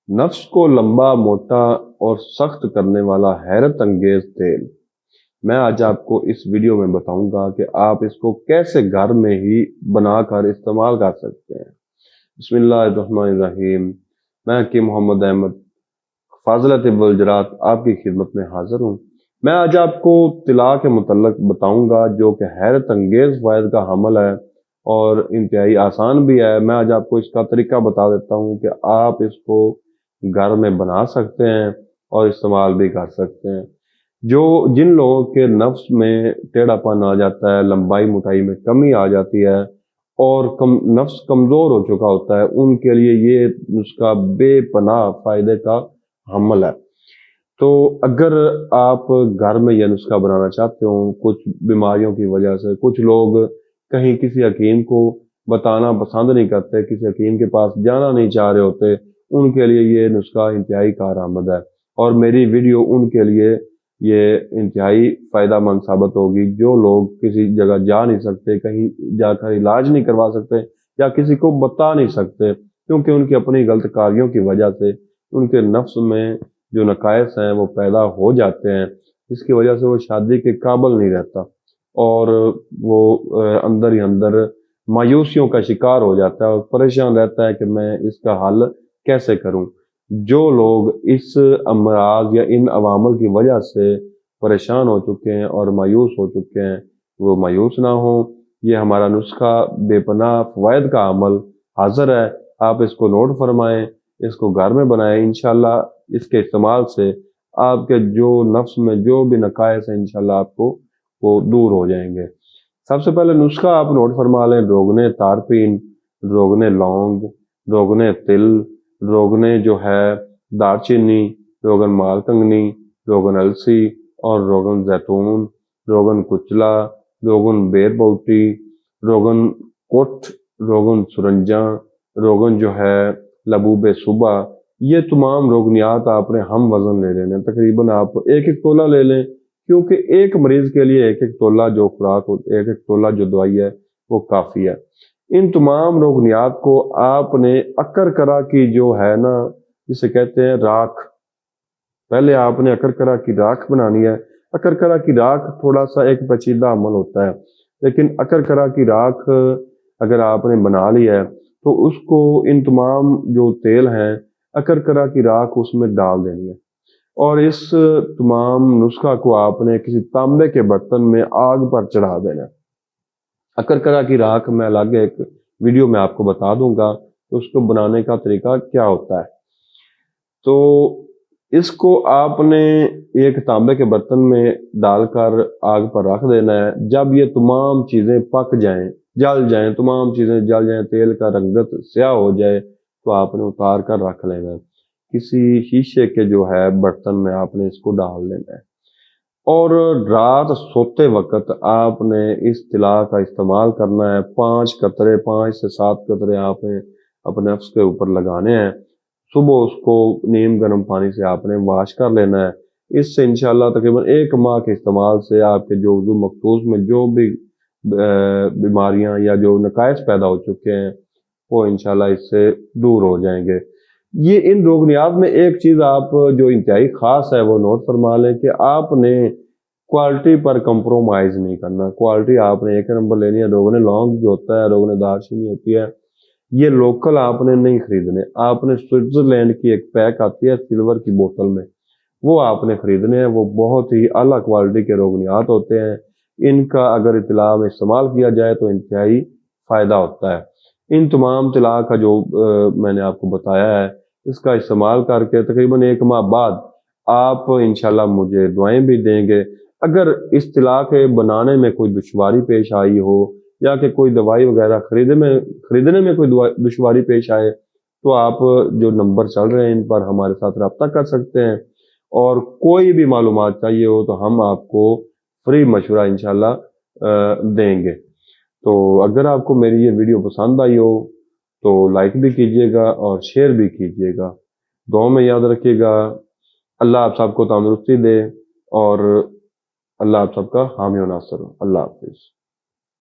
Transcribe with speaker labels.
Speaker 1: نفس کو لمبا موٹا اور سخت کرنے والا حیرت انگیز تیل۔ میں آج آپ کو اس ویڈیو میں بتاؤں گا کہ آپ اس کو کیسے گھر میں ہی بنا کر استعمال کر سکتے ہیں۔ بسم اللہ الرحمن الرحیم۔ میں حکیم محمد احمد فاضلہ طب الجراحات آپ کی خدمت میں حاضر ہوں۔ میں آج آپ کو طلا کے متعلق بتاؤں گا جو کہ حیرت انگیز فوائد کا حامل ہے اور انتہائی آسان بھی ہے۔ میں آج آپ کو اس کا طریقہ بتا دیتا ہوں کہ آپ اس کو گھر میں بنا سکتے ہیں اور استعمال بھی کر سکتے ہیں۔ جن لوگوں کے نفس میں ٹیڑھا پن آ جاتا ہے، لمبائی موٹائی میں کمی آ جاتی ہے اور نفس کمزور ہو چکا ہوتا ہے، ان کے لیے یہ نسخہ بے پناہ فائدے کا حامل ہے۔ تو اگر آپ گھر میں یہ نسخہ بنانا چاہتے ہو، کچھ بیماریوں کی وجہ سے کچھ لوگ کہیں کسی حکیم کو بتانا پسند نہیں کرتے، کسی حکیم کے پاس جانا نہیں چاہ رہے ہوتے، ان کے لیے یہ نسخہ انتہائی کارآمد ہے اور میری ویڈیو ان کے لیے یہ انتہائی فائدہ مند ثابت ہوگی جو لوگ کسی جگہ جا نہیں سکتے، کہیں جا کر علاج نہیں کروا سکتے یا کسی کو بتا نہیں سکتے کیونکہ ان کی اپنی غلط کاریوں کی وجہ سے ان کے نفس میں جو نقائص ہیں وہ پیدا ہو جاتے ہیں، جس کی وجہ سے وہ شادی کے قابل نہیں رہتا اور وہ اندر ہی اندر مایوسیوں کا شکار ہو جاتا ہے اور پریشان رہتا ہے کہ میں اس کا حل کیسے کروں۔ جو لوگ اس امراض یا ان عوامل کی وجہ سے پریشان ہو چکے ہیں اور مایوس ہو چکے ہیں وہ مایوس نہ ہوں۔ یہ ہمارا نسخہ بے پناہ فوائد کا عمل حاضر ہے، آپ اس کو نوٹ فرمائیں، اس کو گھر میں بنائیں۔ انشاءاللہ اس کے استعمال سے آپ کے جو نفس میں جو بھی نقائص ہیں انشاءاللہ آپ کو وہ دور ہو جائیں گے۔ سب سے پہلے نسخہ آپ نوٹ فرما لیں: روغن تارپین، روغن لونگ، روغن تل، روغن جو ہے دار چینی، روغن مال کنگنی، روغن السی اور روغن زیتون، روغن کچلا، روغن بیر بوٹی، روغن کوٹھ، روغن سرنجاں، روغن جو ہے لبوب صبح، یہ تمام روغنیات آپ نے ہم وزن لے لینے، تقریباً آپ ایک ایک تولہ لے لیں کیونکہ ایک مریض کے لیے ایک ایک تولہ جو خوراک ایک ایک تولہ جو دوائی ہے وہ کافی ہے۔ ان تمام روغنیات کو آپ نے اکرکرا کی جو ہے نا جسے کہتے ہیں راکھ، پہلے آپ نے اکرکرا کی راکھ بنانی ہے۔ اکرکرا کی راکھ تھوڑا سا ایک پیچیدہ عمل ہوتا ہے، لیکن اکرکرا کی راکھ اگر آپ نے بنا لی ہے تو اس کو ان تمام جو تیل ہیں اکرکرا کی راکھ اس میں ڈال دینی ہے اور اس تمام نسخہ کو آپ نے کسی تانبے کے برتن میں آگ پر چڑھا دینا ہے۔ اکرکرا کی راکھ میں الگ ایک ویڈیو میں آپ کو بتا دوں گا کہ اس کو بنانے کا طریقہ کیا ہوتا ہے۔ تو اس کو آپ نے ایک تانبے کے برتن میں ڈال کر آگ پر رکھ دینا ہے۔ جب یہ تمام چیزیں پک جائیں، جل جائیں، تمام چیزیں جل جائیں، تیل کا رنگت سیاہ ہو جائے تو آپ نے اتار کر رکھ لینا ہے۔ کسی شیشے کے جو ہے برتن میں آپ نے اس کو ڈال لینا ہے اور رات سوتے وقت آپ نے اس طلا کا استعمال کرنا ہے۔ 5 سے 7 قطرے آپ نے اپنے نفس کے اوپر لگانے ہیں۔ صبح اس کو نیم گرم پانی سے آپ نے واش کر لینا ہے۔ اس سے انشاءاللہ تقریباً 1 ماہ کے استعمال سے آپ کے جو وضو مخصوص میں جو بھی بیماریاں یا جو نقائص پیدا ہو چکے ہیں وہ انشاءاللہ اس سے دور ہو جائیں گے۔ یہ ان روغنیات میں ایک چیز آپ جو انتہائی خاص ہے وہ نوٹ فرما لیں کہ آپ نے کوالٹی پر کمپرومائز نہیں کرنا۔ کوالٹی آپ نے ایک نمبر لینی ہے۔ روغن لونگ جو ہوتا ہے، روغن دار چینی ہوتی ہے، یہ لوکل آپ نے نہیں خریدنے، آپ نے سوئٹزرلینڈ کی ایک پیک آتی ہے سلور کی بوتل میں، وہ آپ نے خریدنے ہیں۔ وہ بہت ہی اعلیٰ کوالٹی کے روغنیات ہوتے ہیں، ان کا اگر اطلاع میں استعمال کیا جائے تو انتہائی فائدہ ہوتا ہے۔ ان تمام طلا کا جو میں نے آپ کو بتایا ہے اس کا استعمال کر کے تقریباً 1 ماہ بعد آپ انشاءاللہ مجھے دعائیں بھی دیں گے۔ اگر اس طلا کے بنانے میں کوئی دشواری پیش آئی ہو یا کہ کوئی دوائی وغیرہ خریدنے میں کوئی دشواری پیش آئے تو آپ جو نمبر چل رہے ہیں ان پر ہمارے ساتھ رابطہ کر سکتے ہیں اور کوئی بھی معلومات چاہیے ہو تو ہم آپ کو فری مشورہ انشاءاللہ دیں گے۔ تو اگر آپ کو میری یہ ویڈیو پسند آئی ہو تو لائک بھی کیجیے گا اور شیئر بھی کیجیے گا۔ دعاؤں میں یاد رکھیے گا۔ اللہ آپ سب کو تندرستی دے اور اللہ آپ سب کا حامی و ناصر ہو۔ اللہ حافظ۔